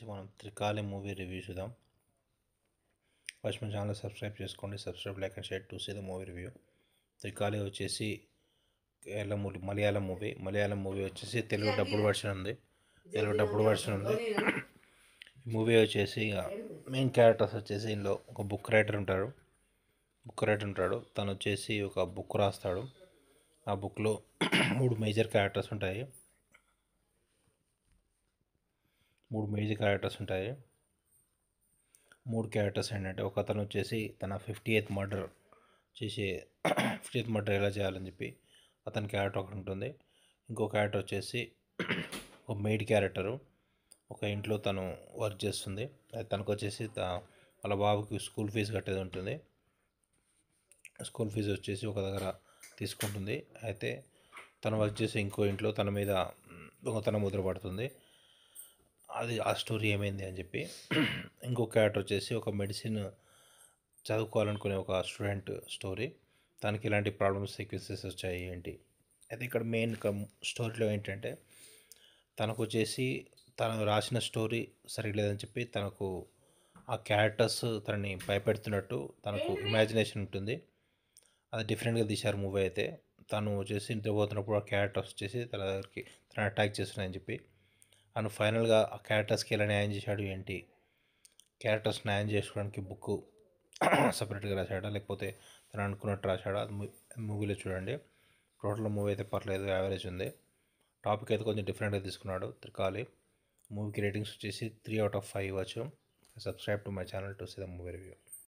వచ్చేసి మనం Trikaali movie review చూద్దాం. ఫస్ట్ మన ఛానల్ సబ్స్క్రైబ్ చేసుకోండి. Subscribe, like and share to see the movie review. Trikaali వచ్చేసి మలయాళం మూవీ వచ్చేసి తెలుగు డబ్బుడ్ వర్షన్ ఉంది. ఈ మూవీ వచ్చేసి మెయిన్ క్యారెక్టర్స్ వచ్చేసి ఇందులో ఒక బుక్ రైటర్ ఉంటాడు. తను వచ్చేసి ఒక బుక్ రాస్తాడు. ఆ బుక్లో 3 మేజర్ క్యారెక్టర్స్ ఉంటాయి. 3 క్యారెక్టర్స్ ఏంటంటే, ఒక అతను వచ్చేసి తన 50th మర్డర్ ఎలా చేయాలని చెప్పి అతని క్యారెక్టర్ ఒకటి ఉంటుంది. ఇంకో క్యారెక్టర్ వచ్చేసి ఒక మెయిడ్ క్యారెక్టరు. ఒక ఇంట్లో తను వర్క్ చేస్తుంది. తనకు వచ్చేసి వాళ్ళ బాబుకి స్కూల్ ఫీజు కట్టేది ఉంటుంది. స్కూల్ ఫీజు వచ్చేసి ఒక దగ్గర తీసుకుంటుంది. అయితే తను వర్క్ చేసి ఇంకో ఇంట్లో తన మీద దొంగతనం ముద్ర పడుతుంది. అది ఆ స్టోరీ ఏమైంది అని చెప్పి. ఇంకో క్యారెక్టర్ వచ్చేసి ఒక మెడిసిన్ చదువుకోవాలనుకునే ఒక స్టూడెంట్ స్టోరీ. తనకి ఇలాంటి ప్రాబ్లమ్స్ సీక్వెన్సెస్ వచ్చాయి ఏంటి. అయితే ఇక్కడ మెయిన్ స్టోరీలో ఏంటంటే, తనకు వచ్చేసి తను రాసిన స్టోరీ సరిగ్లేదని చెప్పి తనకు ఆ క్యారెక్టర్స్ తనని భయపెడుతున్నట్టు తనకు ఇమాజినేషన్ ఉంటుంది. అది డిఫరెంట్గా తీశారు మూవీ. అయితే తను వచ్చేసి నిద్రపోతున్నప్పుడు ఆ క్యారెక్టర్స్ వచ్చేసి తన దగ్గరికి అటాక్ చేస్తున్నాయని చెప్పి, అండ్ ఫైనల్గా ఆ క్యారెక్టర్స్కి ఎలా న్యాయం చేశాడు ఏంటి, క్యారెక్టర్స్ న్యాయం చేసుకోవడానికి బుక్ సపరేట్గా రాశాడా లేకపోతే తను అనుకున్నట్టు రాశాడా, అది మూవీలో చూడండి. టోటల్ మూవీ అయితే పర్లేదు, యావరేజ్ ఉంది. టాపిక్ అయితే కొంచెం డిఫరెంట్గా తీసుకున్నాడు త్రికాళి. మూవీకి రేటింగ్స్ వచ్చేసి 3/5 ఇవ్వచ్చు. Subscribe to my channel to see the movie review.